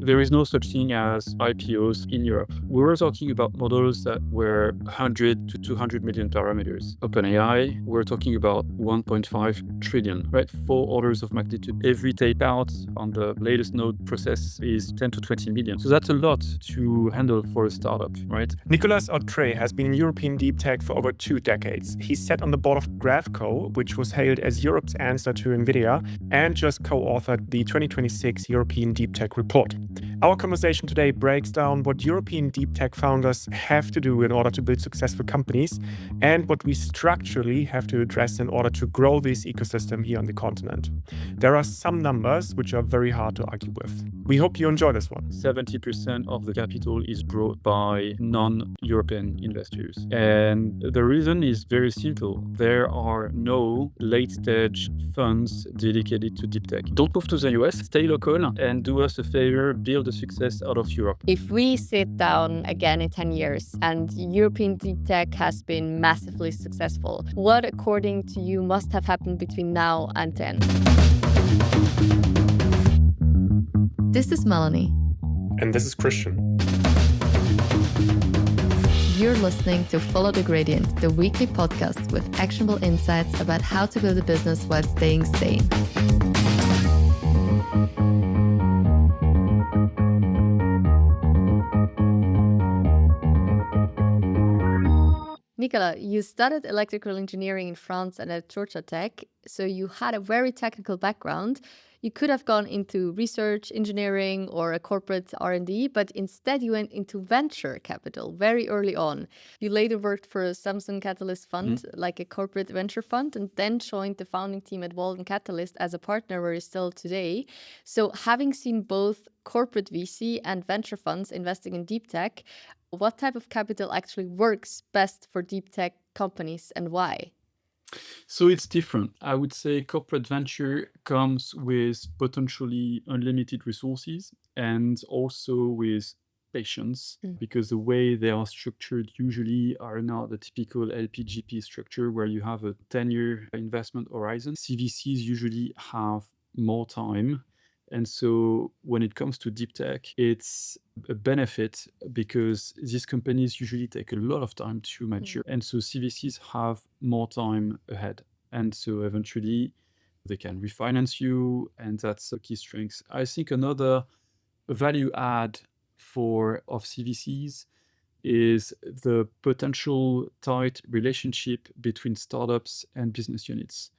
There is no such thing as IPOs in Europe. We were talking about models that were 100 to 200 million parameters. OpenAI, we're talking about 1.5 trillion, right? 4 orders of magnitude. Every tape out on the latest node process is 10 to 20 million. So that's a lot to handle for a startup, right? Nicolas Autret has been in European deep tech for over 2 decades. He sat on the board of Graphcore, which was hailed as Europe's answer to NVIDIA, and just co-authored the 2026 European Deep Tech Report. Our conversation today breaks down what European deep tech founders have to do in order to build successful companies and what we structurally have to address in order to grow this ecosystem here on the continent. There are some numbers which are very hard to argue with. We hope you enjoy this one. 70% of the capital is brought by non-European investors. And the reason is very simple. There are no late-stage funds dedicated to deep tech. Don't move to the US, stay local, and do us a favor, build a success out of Europe. If we sit down again in 10 years and European deep tech has been massively successful, what, according to you, must have happened between now and then? This is Melanie. And this is Christian. You're listening to Follow the Gradient, the weekly podcast with actionable insights about how to build a business while staying sane. Nicolas, you studied electrical engineering in France and at Georgia Tech, so you had a very technical background. You could have gone into research, engineering, or a corporate R&D, but instead you went into venture capital very early on. You later worked for a Walden Catalyst fund, like a corporate venture fund, and then joined the founding team at Walden Catalyst as a partner where you're still today. So having seen both corporate VC and venture funds investing in deep tech, what type of capital actually works best for deep tech companies and why? So it's different. I would say corporate venture comes with potentially unlimited resources and also with patience, because the way they are structured usually are not the typical LPGP structure where you have a 10-year investment horizon. CVCs usually have more time. And so when it comes to deep tech, it's a benefit because these companies usually take a lot of time to mature. And so CVCs have more time ahead. And so eventually they can refinance you, and that's a key strength. I think another value add of CVCs is the potential tight relationship between startups and business units.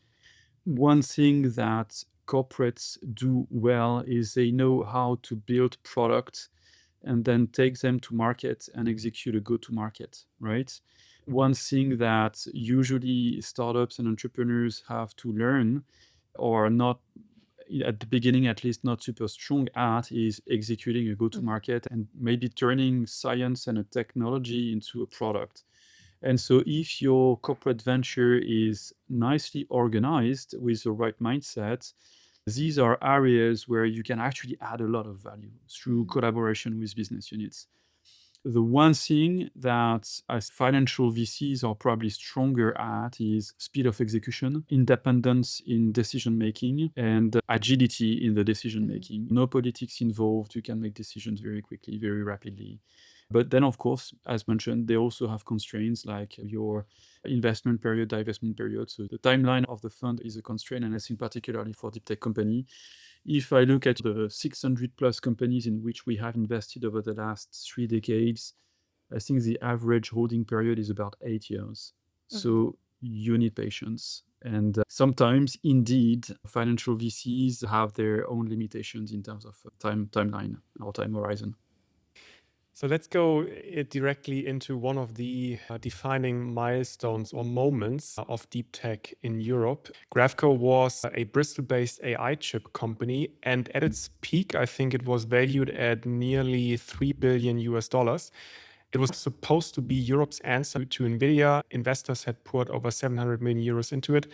One thing that corporates do well is they know how to build products and then take them to market and execute a go-to-market, right? One thing that usually startups and entrepreneurs have to learn, or not at the beginning at least not super strong at, is executing a go-to-market and maybe turning science and a technology into a product. And so if your corporate venture is nicely organized with the right mindset, these are areas where you can actually add a lot of value through collaboration with business units. The one thing that as financial VCs are probably stronger at is speed of execution, independence in decision making, and agility in the decision making. No politics involved. You can make decisions very quickly, very rapidly. But then, of course, as mentioned, they also have constraints like your investment period, divestment period. So the timeline of the fund is a constraint, and I think particularly for deep tech company. If I look at the 600 plus companies in which we have invested over the last 3 decades, I think the average holding period is about 8 years. So you need patience. And sometimes, indeed, financial VCs have their own limitations in terms of timeline or time horizon. So let's go directly into one of the defining milestones or moments of deep tech in Europe. Graphcore was a Bristol-based AI chip company, and at its peak, I think it was valued at nearly $3 billion. It was supposed to be Europe's answer to NVIDIA. Investors had poured over 700 million euros into it.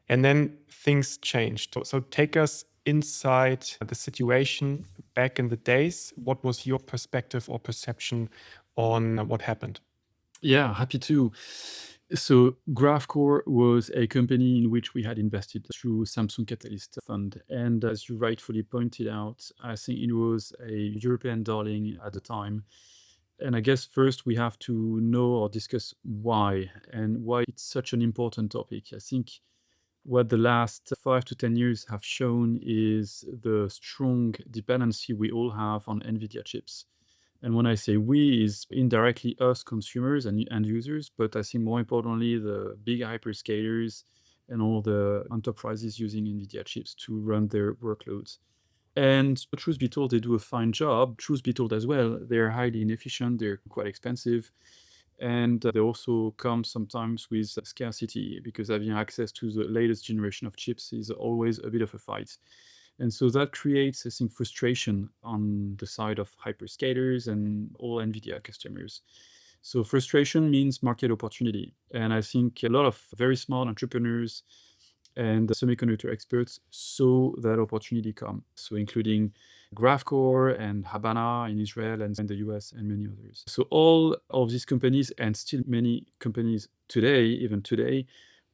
And then things changed. So take us inside the situation back in the days. What was your perspective or perception on what happened? Yeah, happy to. So Graphcore was a company in which we had invested through Samsung Catalyst fund. And as you rightfully pointed out, I think it was a European darling at the time. And I guess first we have to know or discuss why and why it's such an important topic. I think what the last 5 to 10 years have shown is the strong dependency we all have on NVIDIA chips. And when I say we, is indirectly us consumers and end users, but I think more importantly, the big hyperscalers and all the enterprises using NVIDIA chips to run their workloads. And truth be told, they do a fine job. Truth be told as well, they're highly inefficient, they're quite expensive. And they also come sometimes with scarcity because having access to the latest generation of chips is always a bit of a fight. And so that creates, I think, frustration on the side of hyperscalers and all NVIDIA customers. So frustration means market opportunity. And I think a lot of very smart entrepreneurs and semiconductor experts saw that opportunity come. So including Graphcore and Habana in Israel and in the US and many others. So all of these companies and still many companies today, even today,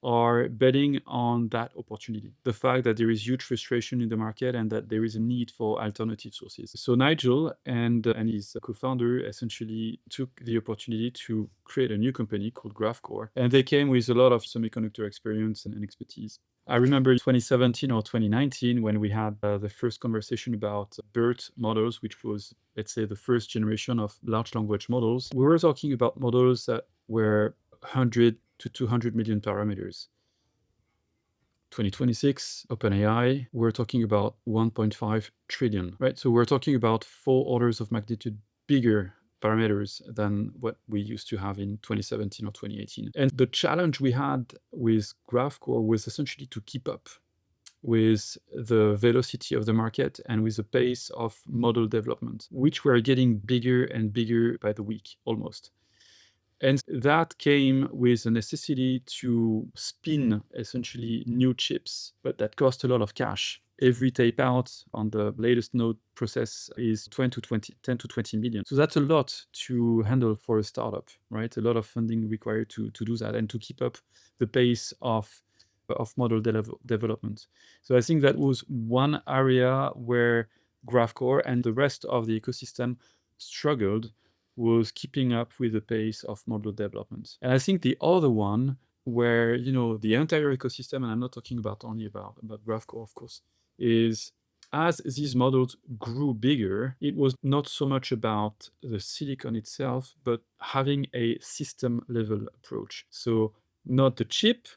are betting on that opportunity. The fact that there is huge frustration in the market and that there is a need for alternative sources. So Nigel and his co-founder essentially took the opportunity to create a new company called Graphcore. And they came with a lot of semiconductor experience and expertise. I remember 2017 or 2019 when we had the first conversation about BERT models, which was, let's say, the first generation of large language models. We were talking about models that were 100 to 200 million parameters. 2026, OpenAI, we're talking about 1.5 trillion, right? So we're talking about 4 orders of magnitude bigger parameters than what we used to have in 2017 or 2018. And the challenge we had with Graphcore was essentially to keep up with the velocity of the market and with the pace of model development, which were getting bigger and bigger by the week almost. And that came with a necessity to spin essentially new chips, but that cost a lot of cash. Every tape out on the latest node process is 10 to 20 million. So that's a lot to handle for a startup, right? A lot of funding required to do that and to keep up the pace of model development. So I think that was one area where Graphcore and the rest of the ecosystem struggled, was keeping up with the pace of model development. And I think the other one where, the entire ecosystem, and I'm not talking about only about Graphcore, of course, is as these models grew bigger, it was not so much about the silicon itself, but having a system level approach. So not the chip,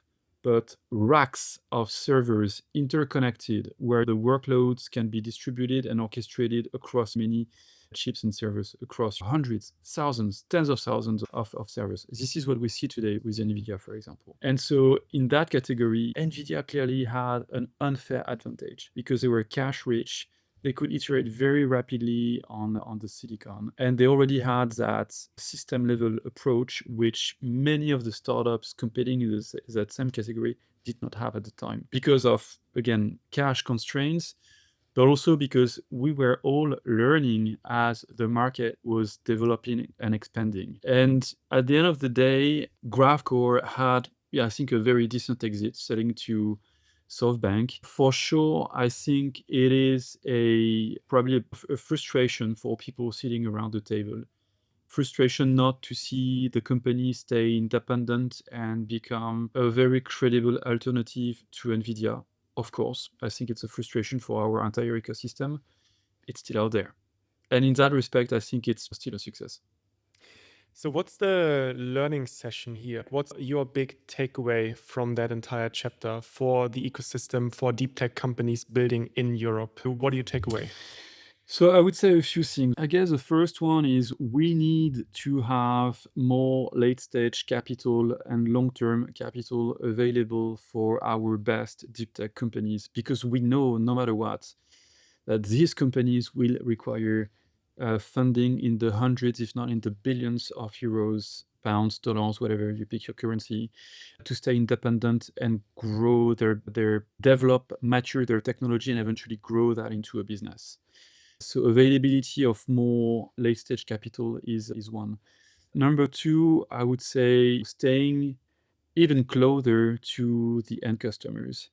but racks of servers interconnected where the workloads can be distributed and orchestrated across many chips and servers across hundreds, thousands, tens of thousands of servers. This is what we see today with NVIDIA, for example. And so in that category, NVIDIA clearly had an unfair advantage because they were cash rich. They could iterate very rapidly on the silicon. And they already had that system level approach, which many of the startups competing in that same category did not have at the time because of, again, cash constraints, but also because we were all learning as the market was developing and expanding. And at the end of the day, Graphcore had, I think, a very decent exit selling to SoftBank. For sure, I think it is probably a frustration for people sitting around the table. Frustration not to see the company stay independent and become a very credible alternative to NVIDIA. Of course, I think it's a frustration for our entire ecosystem. It's still out there. And in that respect, I think it's still a success. So what's the learning session here? What's your big takeaway from that entire chapter for the ecosystem, for deep tech companies building in Europe? What do you take away? So I would say a few things. I guess the first one is we need to have more late-stage capital and long-term capital available for our best deep tech companies, because we know no matter what, that these companies will require funding in the hundreds, if not in the billions of euros, pounds, dollars, whatever you pick your currency, to stay independent and grow their develop, mature their technology, and eventually grow that into a business. So availability of more late-stage capital is one. Number two, I would say staying even closer to the end customers,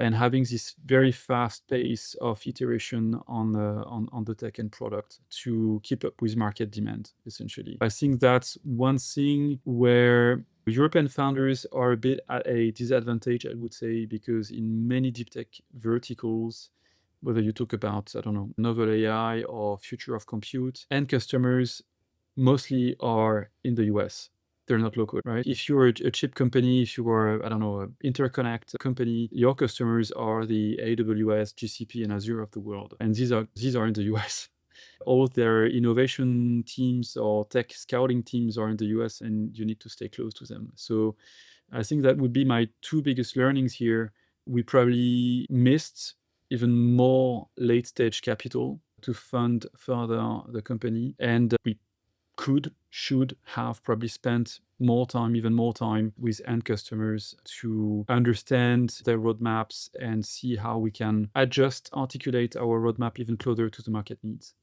and having this very fast pace of iteration on the tech and product to keep up with market demand, essentially. I think that's one thing where European founders are a bit at a disadvantage, I would say, because in many deep tech verticals, whether you talk about, I don't know, novel AI or future of compute, end customers mostly are in the US. They're not local, right? If you're a chip company, if you are, I don't know, an interconnect company, your customers are the AWS, GCP, and Azure of the world. And these are in the US. All their innovation teams or tech scouting teams are in the US, and you need to stay close to them. So I think that would be my two biggest learnings here. We probably missed even more late stage capital to fund further the company. And we should have probably spent even more time with end customers to understand their roadmaps and see how we can articulate our roadmap even closer to the market needs.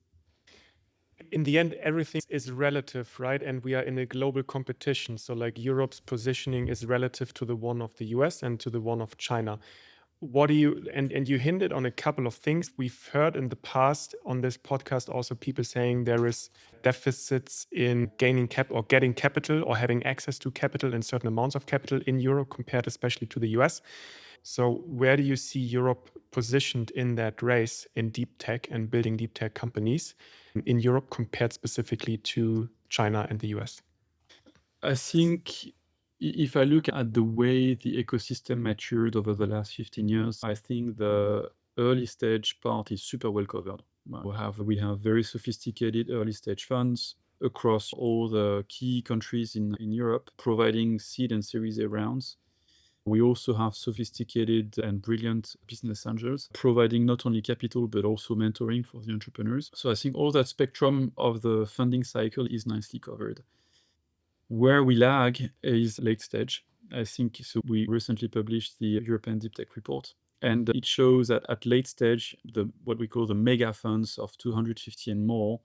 In the end, everything is relative, right? And we are in a global competition. So like Europe's positioning is relative to the one of the US and to the one of China. What do you, and you hinted on a couple of things we've heard in the past on this podcast, also people saying there is deficits in getting capital or having access to capital and certain amounts of capital in Europe compared especially to the US. So where do you see Europe positioned in that race in deep tech and building deep tech companies in Europe compared specifically to China and the US? I think if I look at the way the ecosystem matured over the last 15 years, I think the early stage part is super well covered. We have very sophisticated early stage funds across all the key countries in Europe, providing seed and Series A rounds. We also have sophisticated and brilliant business angels, providing not only capital, but also mentoring for the entrepreneurs. So I think all that spectrum of the funding cycle is nicely covered. Where we lag is late stage. I think so. We recently published the European Deep Tech Report, and it shows that at late stage, what we call the mega funds of 250 and more,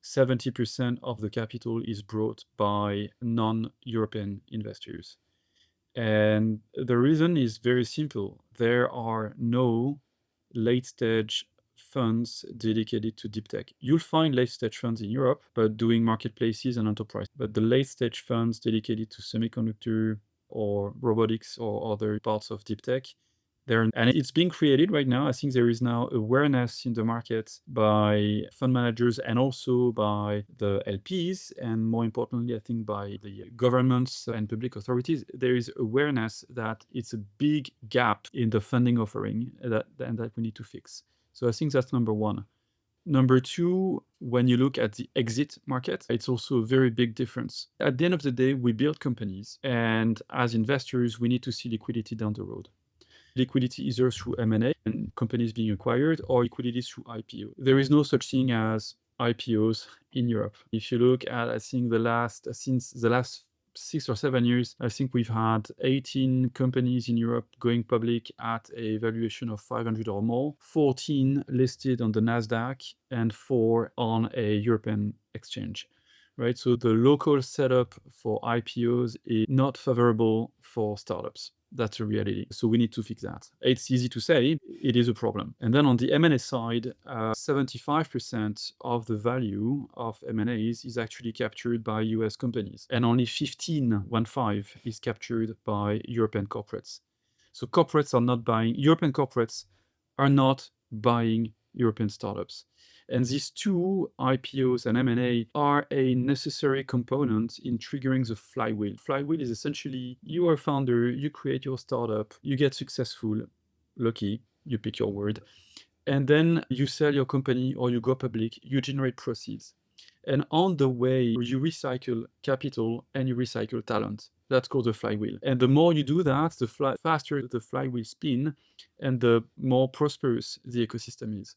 70% of the capital is brought by non-European investors. And the reason is very simple. There are no late stage funds dedicated to deep tech. You'll find late stage funds in Europe, but doing marketplaces and enterprise. But the late stage funds dedicated to semiconductor or robotics or other parts of deep tech, and it's being created right now. I think there is now awareness in the market by fund managers and also by the LPs, and more importantly, I think by the governments and public authorities. There is awareness that it's a big gap in the funding offering that we need to fix. So I think that's number one. Number two, when you look at the exit market, it's also a very big difference. At the end of the day, we build companies, and as investors, we need to see liquidity down the road. Liquidity either through M&A and companies being acquired, or liquidity through IPO. There is no such thing as IPOs in Europe. If you look at, I think since the last 6 or 7 years, I think we've had 18 companies in Europe going public at a valuation of 500 or more, 14 listed on the NASDAQ, and 4 on a European exchange. Right? So the local setup for IPOs is not favorable for startups. That's a reality. So we need to fix that. It's easy to say, it is a problem. And then on the M&A side, 75% of the value of M&As is actually captured by US companies, and only 15 is captured by European corporates. So European corporates are not buying European startups. And these two, IPOs and M&A, are a necessary component in triggering the flywheel. Flywheel is essentially, you are a founder, you create your startup, you get successful, lucky, you pick your word, and then you sell your company or you go public, you generate proceeds. And on the way, you recycle capital and you recycle talent. That's called the flywheel. And the more you do that, the faster the flywheel spin and the more prosperous the ecosystem is.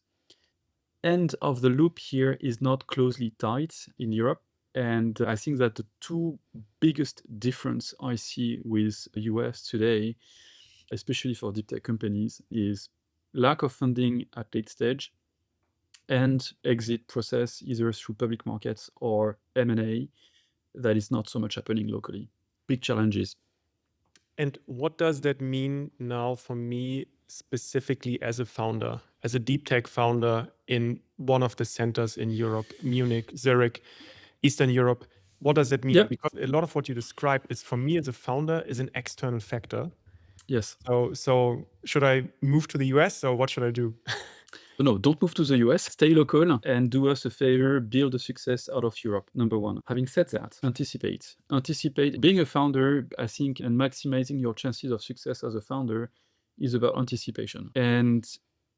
End of the loop here is not closely tied in Europe. And I think that the two biggest difference I see with the US today, especially for deep tech companies, is lack of funding at late stage and exit process either through public markets or M&A that is not so much happening locally. Big challenges. And what does that mean now for me specifically as a founder, as a deep tech founder in one of the centers in Europe, Munich, Zurich, Eastern Europe? What does that mean? Yeah. Because a lot of what you described is, for me as a founder, is an external factor. Yes. So should I move to the US or what should I do? No, don't move to the US, stay local and do us a favor, build a success out of Europe, number one. Having said that, anticipate. Anticipate. Being a founder, I think, and maximizing your chances of success as a founder is about anticipation. And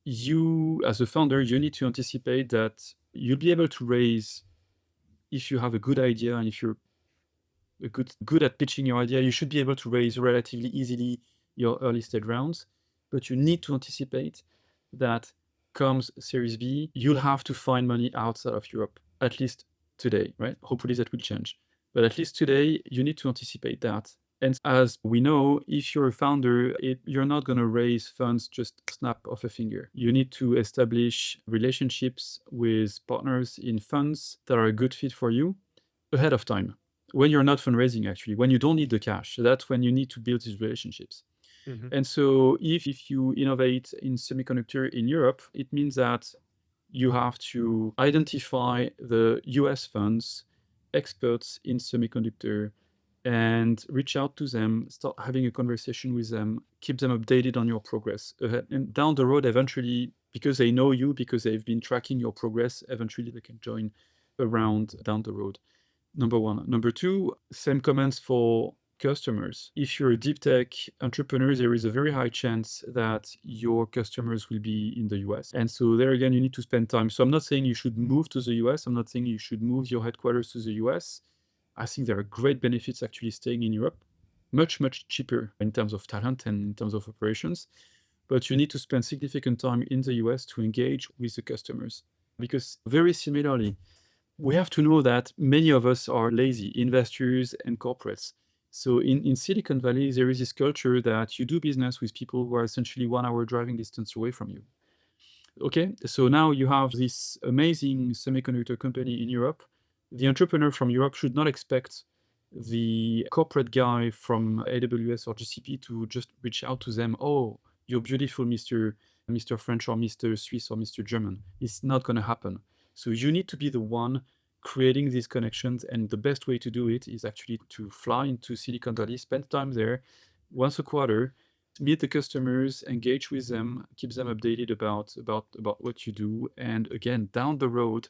you, as a founder, you need to anticipate that you'll be able to raise, if you have a good idea and if you're good at pitching your idea, you should be able to raise relatively easily your early stage rounds. But you need to anticipate that comes Series B, you'll have to find money outside of Europe, at least today, right? Hopefully that will change. But at least today, you need to anticipate that. And as we know, if you're a founder, you're not going to raise funds just snap of a finger. You need to establish relationships with partners in funds that are a good fit for you ahead of time. When you're not fundraising, actually, when you don't need the cash, that's when you need to build these relationships. Mhm. And so if you innovate in semiconductor in Europe, it means that you have to identify the US funds, experts in semiconductor, and reach out to them, start having a conversation with them, keep them updated on your progress. And down the road, eventually, because they know you, because they've been tracking your progress, eventually they can join around down the road. Number one. Number two, same comments for customers. If you're a deep tech entrepreneur, there is a very high chance that your customers will be in the US. And so there again, you need to spend time. So I'm not saying you should move to the US. I'm not saying you should move your headquarters to the US. I think there are great benefits actually staying in Europe, much, much cheaper in terms of talent and in terms of operations. But you need to spend significant time in the US to engage with the customers. Because very similarly, we have to know that many of us are lazy investors and corporates. So in Silicon Valley, there is this culture that you do business with people who are essentially 1 hour driving distance away from you. Okay, so now you have this amazing semiconductor company in Europe. The entrepreneur from Europe should not expect the corporate guy from AWS or GCP to just reach out to them. Oh, you're beautiful, Mr. French or Mr. Swiss or Mr. German. It's not going to happen. So you need to be the one creating these connections. And the best way to do it is actually to fly into Silicon Valley, spend time there once a quarter, meet the customers, engage with them, keep them updated about what you do. And again, down the road,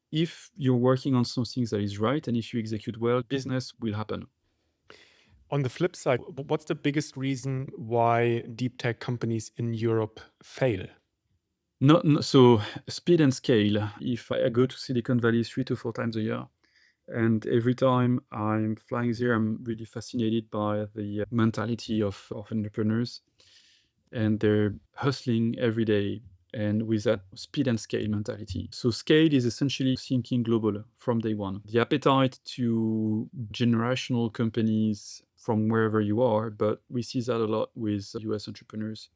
if you're working on something that is right and if you execute well, business will happen. On the flip side, what's the biggest reason why deep tech companies in Europe fail? So speed and scale. If I go to Silicon Valley 3 to 4 times a year, and every time I'm flying there, I'm really fascinated by the mentality of entrepreneurs. And they're hustling every day and with that speed and scale mentality. So scale is essentially thinking global from day one. The appetite to generational companies from wherever you are, but we see that a lot with US entrepreneurs.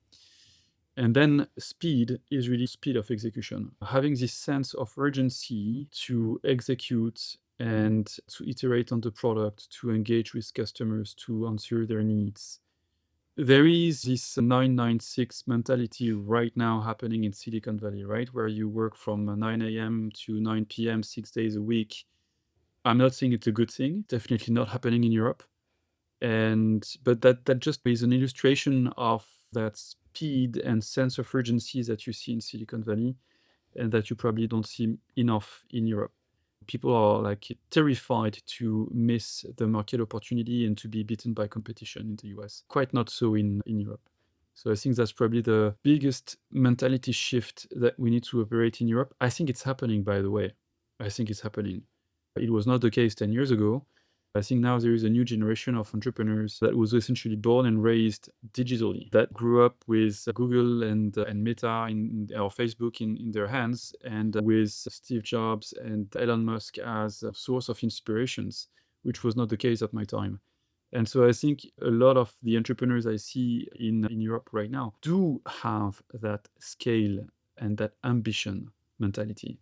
And then speed is really speed of execution. Having this sense of urgency to execute and to iterate on the product, to engage with customers, to answer their needs. There is this 996 mentality right now happening in Silicon Valley, right? Where you work from 9 a.m. to 9 p.m., 6 days a week. I'm not saying it's a good thing, definitely not happening in Europe. But that just is an illustration of that speed and sense of urgency that you see in Silicon Valley and that you probably don't see enough in Europe. People are like terrified to miss the market opportunity and to be beaten by competition in the US. Quite not so in Europe. So I think that's probably the biggest mentality shift that we need to operate in Europe. I think it's happening, by the way. I think it's happening. It was not the case 10 years ago. I think now there is a new generation of entrepreneurs that was essentially born and raised digitally, that grew up with Google and Meta or Facebook in their hands, and with Steve Jobs and Elon Musk as a source of inspirations, which was not the case at my time. And so I think a lot of the entrepreneurs I see in Europe right now do have that scale and that ambition mentality.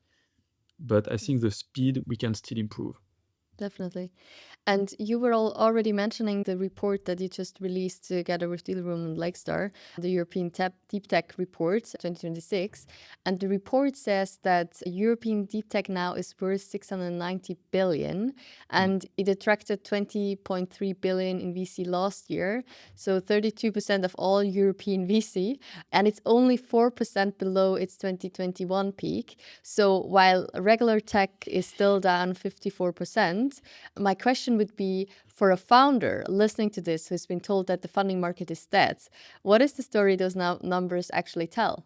But I think the speed we can still improve. Definitely. And you were already mentioning the report that you just released together with Dealroom and Lakestar, the European Deep Tech Report 2026. And the report says that European deep tech now is worth 690 billion, and it attracted 20.3 billion in VC last year, so 32% of all European VC, and it's only 4% below its 2021 peak. So while regular tech is still down 54%, my question would be, for a founder listening to this who's been told that the funding market is dead, what is the story those numbers actually tell?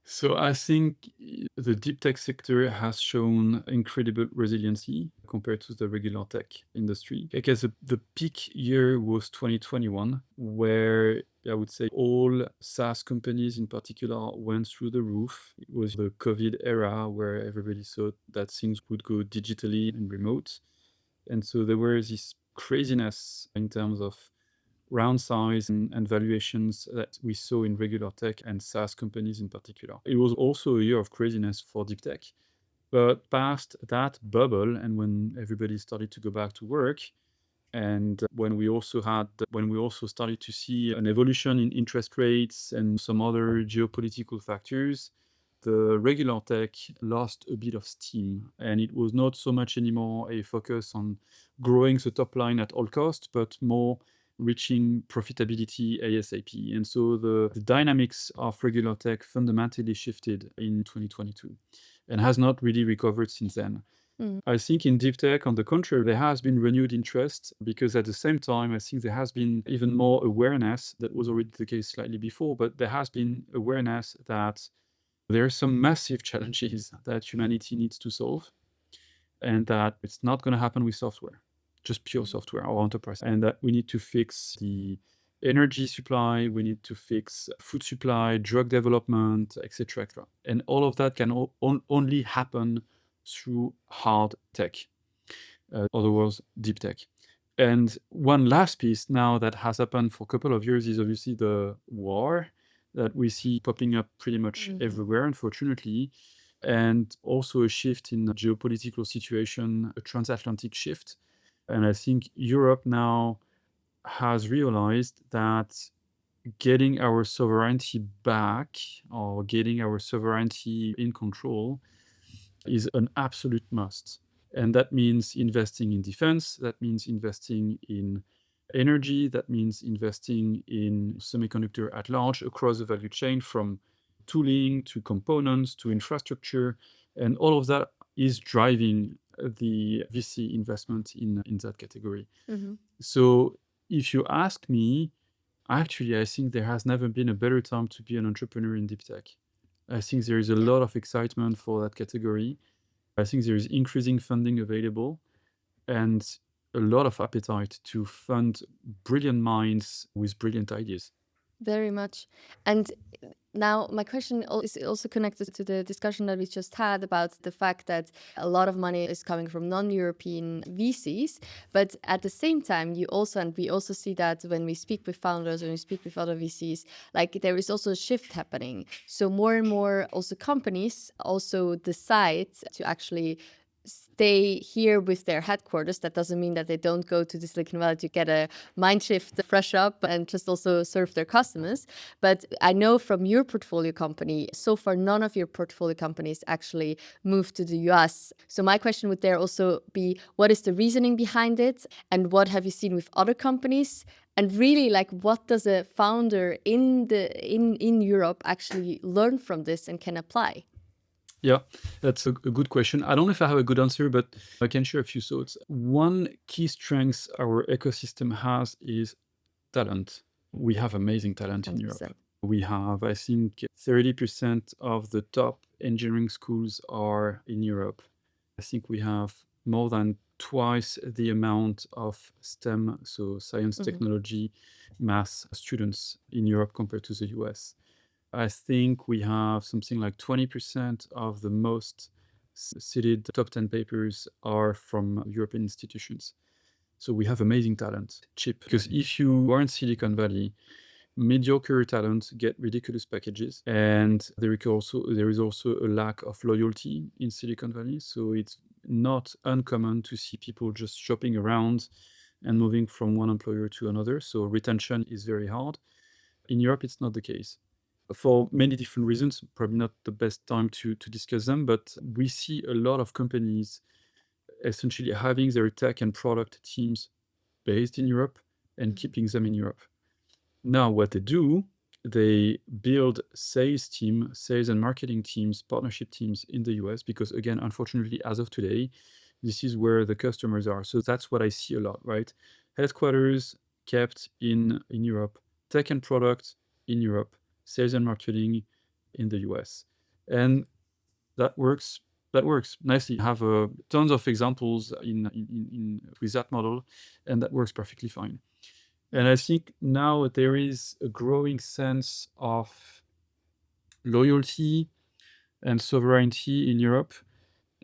So I think the deep tech sector has shown incredible resiliency compared to the regular tech industry. I guess the peak year was 2021, where I would say all SaaS companies in particular went through the roof. It was the COVID era where everybody thought that things would go digitally and remote. And so there was this craziness in terms of round size and valuations that we saw in regular tech and SaaS companies in particular. It was also a year of craziness for deep tech. But past that bubble, and when everybody started to go back to work, and when we also started to see an evolution in interest rates and some other geopolitical factors, the regular tech lost a bit of steam, and it was not so much anymore a focus on growing the top line at all costs, but more reaching profitability ASAP. And so the dynamics of regular tech fundamentally shifted in 2022 and has not really recovered since then. I think in deep tech, on the contrary, there has been renewed interest because at the same time, I think there has been even more awareness. That was already the case slightly before, but there has been awareness that there are some massive challenges that humanity needs to solve, and that it's not going to happen with software, just pure software or enterprise, and that we need to fix the energy supply, we need to fix food supply, drug development, etc., etc. And all of that can only happen through hard tech, otherwise deep tech. And one last piece now that has happened for a couple of years is obviously the war that we see popping up pretty much everywhere, unfortunately, and also a shift in the geopolitical situation, a transatlantic shift. And I think Europe now has realized that getting our sovereignty back or getting our sovereignty in control is an absolute must. And that means investing in defense, that means investing in energy, that means investing in semiconductor at large across the value chain, from tooling to components to infrastructure. And all of that is driving the VC investment in that category. So if you ask me, actually, I think there has never been a better time to be an entrepreneur in deep tech. I think there is a lot of excitement for that category. I think there is increasing funding available and a lot of appetite to fund brilliant minds with brilliant ideas. Very much. And now my question is also connected to the discussion that we just had about the fact that a lot of money is coming from non-European VCs. But at the same time, we also see that when we speak with founders, when we speak with other VCs, like there is also a shift happening. So more and more also companies also decide to actually stay here with their headquarters. That doesn't mean that they don't go to the Silicon Valley to get a mind shift, fresh up, and just also serve their customers. But I know from your portfolio company, so far none of your portfolio companies actually moved to the US. So my question would there also be, what is the reasoning behind it? And what have you seen with other companies? And really, like, what does a founder in Europe actually learn from this and can apply? Yeah, that's a good question. I don't know if I have a good answer, but I can share a few thoughts. One key strength our ecosystem has is talent. We have amazing talent in 100%. Europe. We have, I think, 30% of the top engineering schools are in Europe. I think we have more than twice the amount of STEM, so science, technology, math students in Europe compared to the US. I think we have something like 20% of the most cited top 10 papers are from European institutions. So we have amazing talent, cheap. Because if you are in Silicon Valley, mediocre talent get ridiculous packages, and there is also a lack of loyalty in Silicon Valley. So it's not uncommon to see people just shopping around and moving from one employer to another. So retention is very hard. In Europe, it's not the case for many different reasons. Probably not the best time to discuss them, but we see a lot of companies essentially having their tech and product teams based in Europe and keeping them in Europe. Now, what they do, they build sales and marketing teams, partnership teams in the US, because again, unfortunately, as of today, this is where the customers are. So that's what I see a lot, right? Headquarters kept in Europe, tech and product in Europe, sales and marketing in the US. And that works nicely. I have tons of examples with that model, and that works perfectly fine. And I think now there is a growing sense of loyalty and sovereignty in Europe,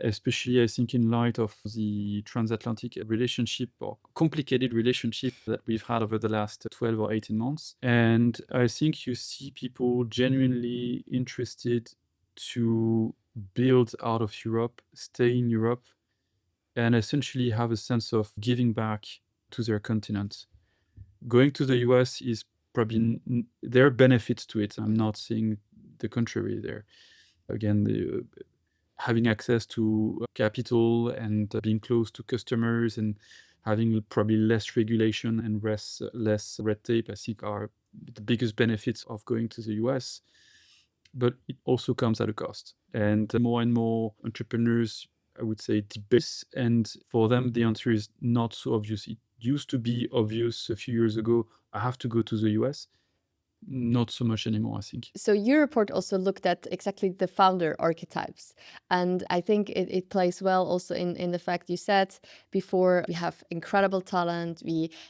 especially I think in light of the transatlantic relationship or complicated relationship that we've had over the last 12 or 18 months. And I think you see people genuinely interested to build out of Europe, stay in Europe, and essentially have a sense of giving back to their continent. Going to the US is probably there are benefits to it. I'm not saying the contrary there. Again, having access to capital and being close to customers and having probably less regulation and less red tape, I think are the biggest benefits of going to the US. But it also comes at a cost. And more entrepreneurs, I would say, debate. And for them, the answer is not so obvious. It used to be obvious a few years ago, I have to go to the US. Not so much anymore, I think. So your report also looked at exactly the founder archetypes. And I think it plays well also in the fact you said before, we have incredible talent.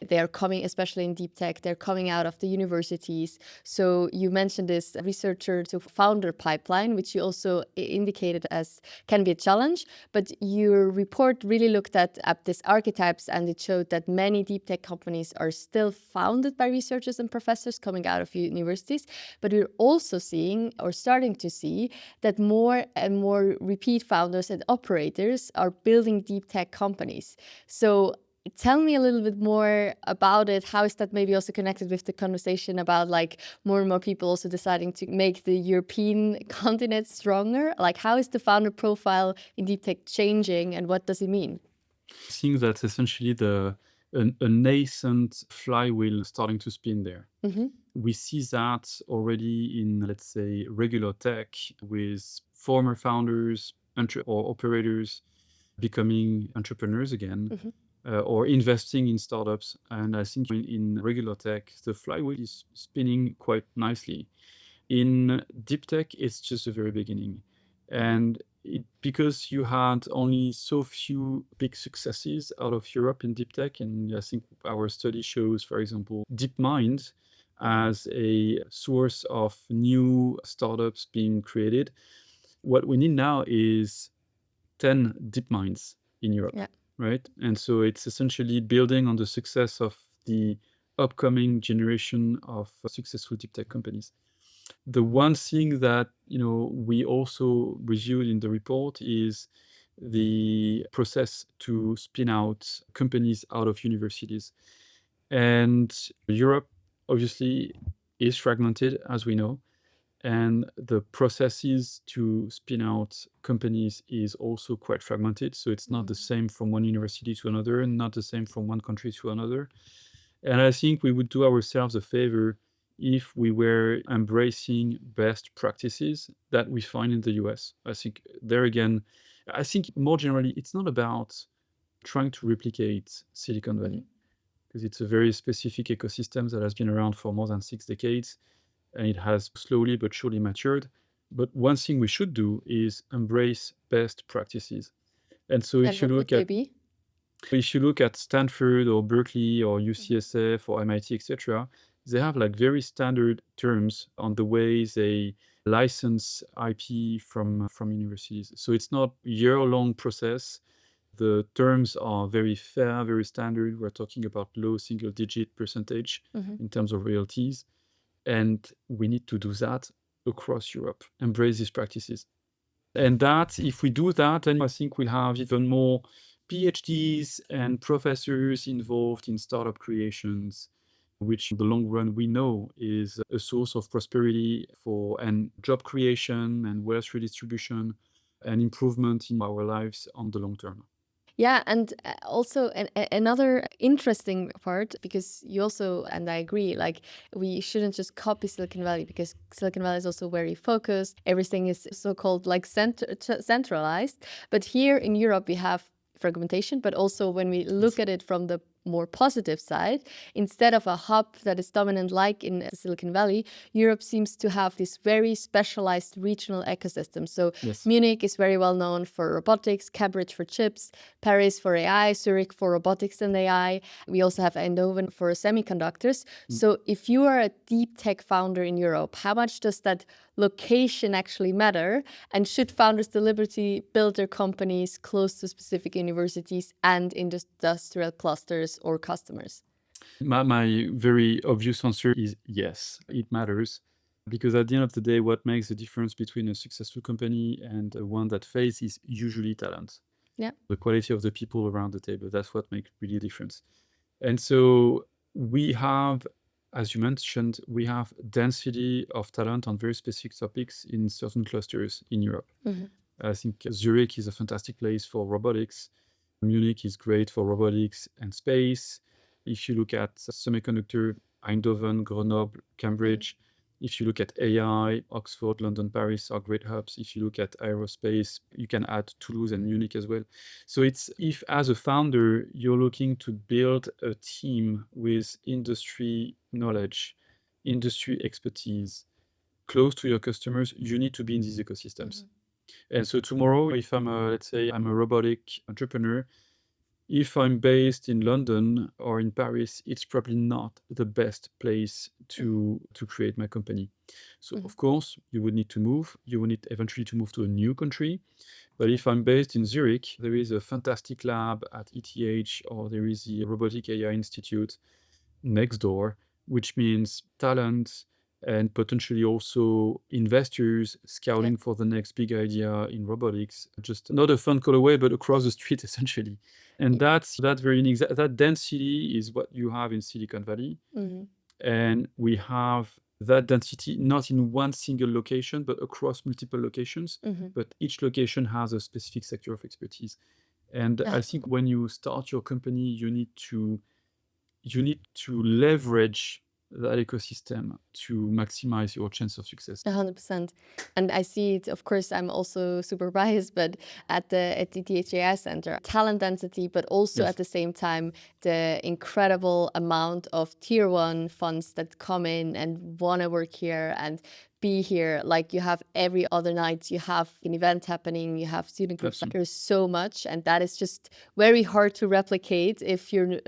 They are coming, especially in deep tech, they're coming out of the universities. So you mentioned this researcher to founder pipeline, which you also indicated as can be a challenge. But your report really looked at these archetypes, and it showed that many deep tech companies are still founded by researchers and professors coming out of universities, but we're also seeing or starting to see that more and more repeat founders and operators are building deep tech companies. So tell me a little bit more about it. How is that maybe also connected with the conversation about like more and more people also deciding to make the European continent stronger? Like, how is the founder profile in deep tech changing, and what does it mean? I think that's essentially a nascent flywheel starting to spin there. We see that already in, let's say, regular tech with former founders or operators becoming entrepreneurs again, or investing in startups. And I think in regular tech, the flywheel is spinning quite nicely. In deep tech, it's just the very beginning. And because you had only so few big successes out of Europe in deep tech, and I think our study shows, for example, DeepMind as a source of new startups being created. What we need now is 10 DeepMinds in Europe, right? And so it's essentially building on the success of the upcoming generation of successful deep tech companies. The one thing that we also reviewed in the report is the process to spin out companies out of universities. And Europe obviously is fragmented, as we know, and the processes to spin out companies is also quite fragmented. So it's not the same from one university to another, and not the same from one country to another. And I think we would do ourselves a favor if we were embracing best practices that we find in the US. I think there again, I think more generally, it's not about trying to replicate Silicon Valley, because it's a very specific ecosystem that has been around for more than 6 decades, and it has slowly but surely matured. But one thing we should do is embrace best practices. And so if you look at Stanford or Berkeley or UCSF or MIT, etc., they have like very standard terms on the way they license IP from universities. So it's not a year-long process. The terms are very fair, very standard. We're talking about low single-digit percentage in terms of royalties. And we need to do that across Europe, embrace these practices. And that, if we do that, then I think we'll have even more PhDs and professors involved in startup creations, which in the long run we know is a source of prosperity for and job creation and wealth redistribution and improvement in our lives on the long term. Yeah, and also another interesting part, because you also, and I agree, like we shouldn't just copy Silicon Valley, because Silicon Valley is also very focused. Everything is so-called like centralized. But here in Europe, we have fragmentation, but also when we look at it from the more positive side, instead of a hub that is dominant like in Silicon Valley, Europe seems to have this very specialized regional ecosystem. So Yes. Munich is very well known for robotics, Cambridge for chips, Paris for AI, Zurich for robotics and AI. We also have Eindhoven for semiconductors. So if you are a deep tech founder in Europe, how much does that location actually matter? And should founders deliberately build their companies close to specific universities and industrial clusters or customers? My very obvious answer is yes, it matters. Because at the end of the day, what makes the difference between a successful company and one that fails is usually talent. Yeah. The quality of the people around the table. That's what makes really a difference. And so we have, as you mentioned, we have density of talent on very specific topics in certain clusters in Europe. I think Zurich is a fantastic place for robotics. Munich is great for robotics and space. If you look at semiconductor, Eindhoven, Grenoble, Cambridge. If you look at AI, Oxford, London, Paris are great hubs. If you look at aerospace, you can add Toulouse and Munich as well. So it's, if as a founder, you're looking to build a team with industry knowledge, industry expertise, close to your customers, you need to be in these ecosystems. And so tomorrow, if I'm let's say I'm a robotic entrepreneur, if I'm based in London or in Paris, it's probably not the best place to create my company. So of course, you would need to move. You would need eventually to move to a new country. But if I'm based in Zurich, there is a fantastic lab at ETH, or there is the Robotic AI Institute next door, which means talent and potentially also investors scouting for the next big idea in robotics, just not a phone call away, but across the street essentially. And that's that very unique. That density is what you have in Silicon Valley. And we have that density not in one single location, but across multiple locations. But each location has a specific sector of expertise. And I think when you start your company, you need to leverage that ecosystem to maximize your chance of success. 100%. And I see it, of course, I'm also super biased, but at the THAI Center, talent density, but also Yes. at the same time, the incredible amount of tier one funds that come in and want to work here and be here. Like you have every other night, you have an event happening, you have student groups. Absolutely. There's so much, and that is just very hard to replicate if you're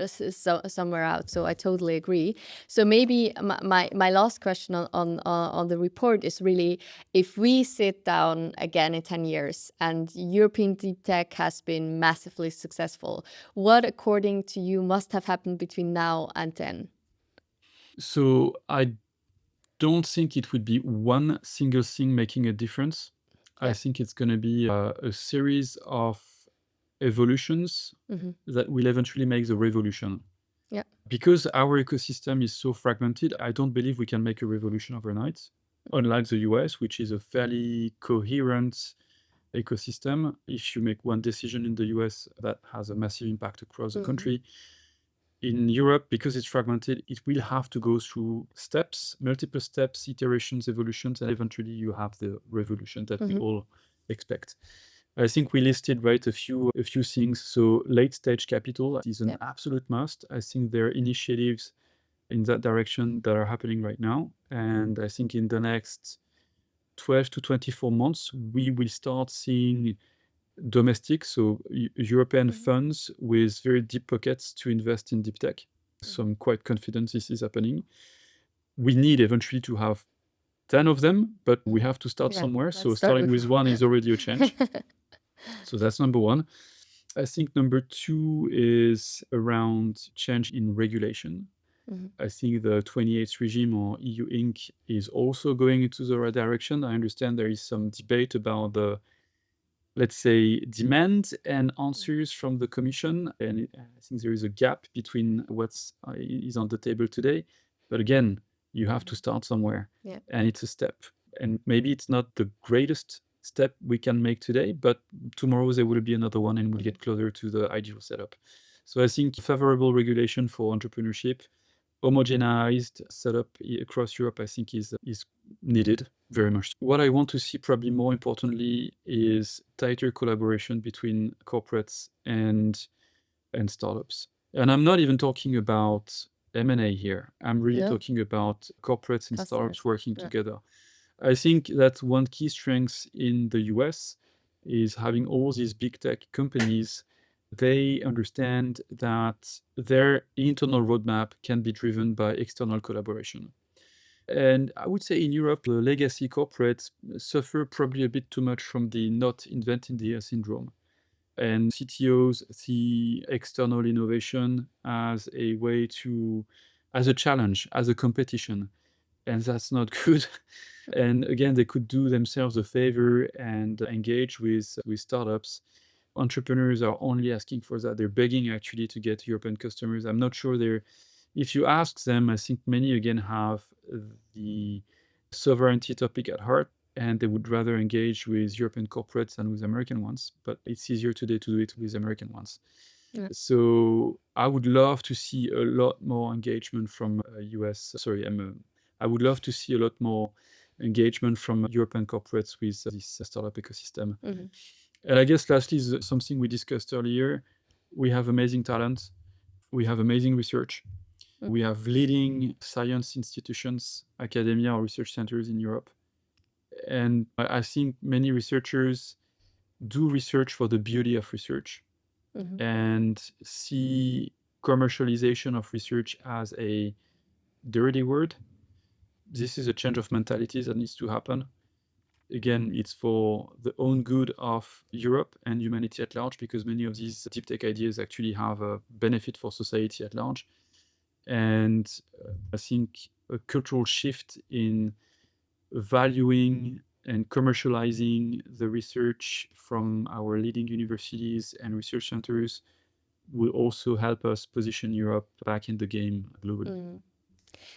somewhere out. So I totally agree. So maybe my last question on the report is really, if we sit down again in 10 years and European deep tech has been massively successful, what according to you must have happened between now and then? So I don't think it would be one single thing making a difference. I think it's going to be a series of evolutions that will eventually make the revolution. Yeah. Because our ecosystem is so fragmented, I don't believe we can make a revolution overnight. Unlike the US, which is a fairly coherent ecosystem. If you make one decision in the US, that has a massive impact across the country. In Europe, because it's fragmented, it will have to go through steps, multiple steps, iterations, evolutions, and eventually you have the revolution that we all expect. I think we listed a few things. So late stage capital is an absolute must. I think there are initiatives in that direction that are happening right now. And I think in the next 12 to 24 months, we will start seeing domestic, so European funds with very deep pockets to invest in deep tech. So I'm quite confident this is happening. We need eventually to have 10 of them, but we have to start somewhere. So starting with one is already a change. So that's number one. I think number two is around change in regulation. I think the 28th regime or EU Inc. is also going into the right direction. I understand there is some debate about the let's say, demand and answers from the Commission. And I think there is a gap between what's is on the table today. But again, you have to start somewhere, and it's a step. And maybe it's not the greatest step we can make today, but tomorrow there will be another one, and we'll get closer to the ideal setup. So I think favorable regulation for entrepreneurship, homogenized setup across Europe, I think is needed very much. What I want to see probably more importantly is tighter collaboration between corporates and startups. And I'm not even talking about M&A here. I'm really talking about corporates and startups working together. I think that one key strength in the US is having all these big tech companies. They understand that their internal roadmap can be driven by external collaboration. And I would say in Europe, the legacy corporates suffer probably a bit too much from the not inventing the year syndrome. And CTOs see external innovation as a way to, as a challenge, as a competition. And that's not good. And again, they could do themselves a favor and engage with startups. Entrepreneurs are only asking for that. They're begging actually to get European customers. I'm not sure if you ask them, I think many again have the sovereignty topic at heart, and they would rather engage with European corporates than with American ones. But it's easier today to do it with American ones. Yeah. So I would love to see a lot more engagement from US. I would love to see a lot more engagement from European corporates with this startup ecosystem. And I guess lastly is something we discussed earlier. We have amazing talent. We have amazing research. We have leading science institutions, academia or research centers in Europe. And I think many researchers do research for the beauty of research and see commercialization of research as a dirty word. This is a change of mentality that needs to happen. Again, it's for the own good of Europe and humanity at large, because many of these deep tech ideas actually have a benefit for society at large. And I think a cultural shift in valuing and commercializing the research from our leading universities and research centers will also help us position Europe back in the game globally.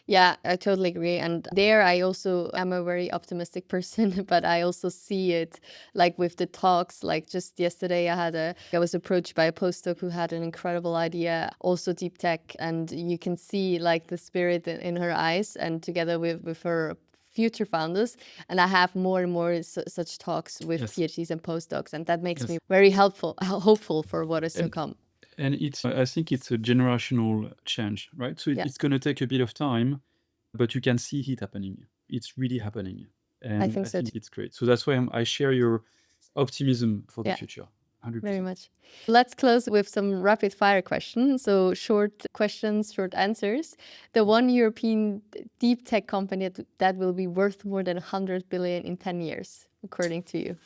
Yeah, I totally agree. And there I also am a very optimistic person, but I also see it like with the talks. Like just yesterday I was approached by a postdoc who had an incredible idea, also deep tech, and you can see like the spirit in her eyes, and together with her future founders. And I have more and more such talks with PhDs and postdocs, and that makes me very hopeful for what is to come. And I think it's a generational change, right? So it's going to take a bit of time, but you can see it happening. It's really happening. And I think so too. It's great. So that's why I share your optimism for the future. 100%. Very much. Let's close with some rapid fire questions. So short questions, short answers. The one European deep tech company that will be worth more than 100 billion in 10 years, according to you?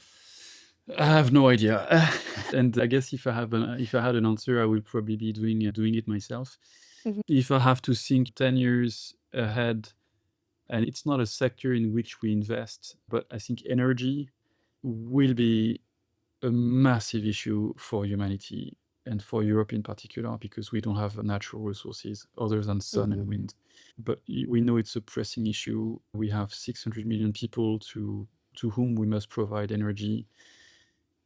I have no idea. And I guess if I had an answer, I would probably be doing it myself. If I have to think 10 years ahead, and it's not a sector in which we invest, but I think energy will be a massive issue for humanity and for Europe in particular, because we don't have natural resources other than sun and wind. But we know it's a pressing issue. We have 600 million people to whom we must provide energy.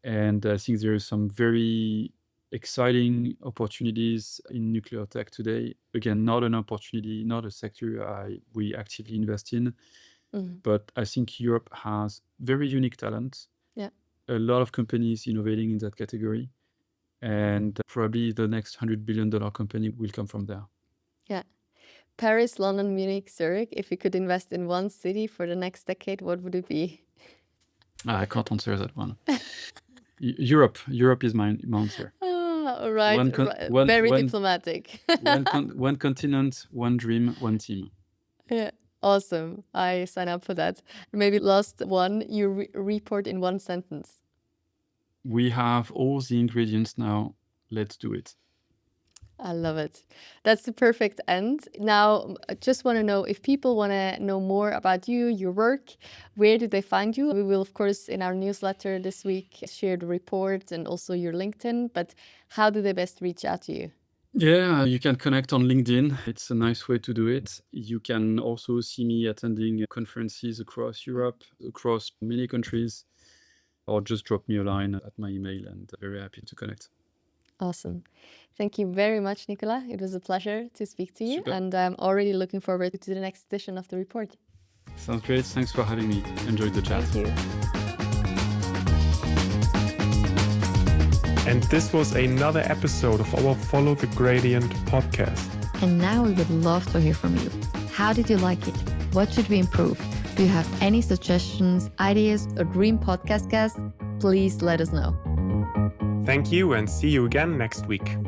And I think there are some very exciting opportunities in nuclear tech today. Again, not an opportunity, not a sector we actively invest in. But I think Europe has very unique talent. Yeah. A lot of companies innovating in that category. And probably the next $100 billion company will come from there. Yeah. Paris, London, Munich, Zurich. If you could invest in one city for the next decade, what would it be? I can't answer that one. Europe is my answer. All right. Very diplomatic. One continent, one dream, one team. Yeah. Awesome. I sign up for that. Maybe last one, you report in one sentence. We have all the ingredients now. Let's do it. I love it. That's the perfect end. Now, I just want to know if people want to know more about you, your work, where do they find you? We will, of course, in our newsletter this week, share the report and also your LinkedIn, but how do they best reach out to you? Yeah, you can connect on LinkedIn. It's a nice way to do it. You can also see me attending conferences across Europe, across many countries, or just drop me a line at my email, and very happy to connect. Awesome. Thank you very much, Nicolas. It was a pleasure to speak to you, Super. and I'm already looking forward to the next edition of the report. Sounds great. Thanks for having me. Enjoyed the chat. Thank you. And this was another episode of our Follow the Gradient podcast. And now we would love to hear from you. How did you like it? What should we improve? Do you have any suggestions, ideas, or dream podcast guests? Please let us know. Thank you and see you again next week.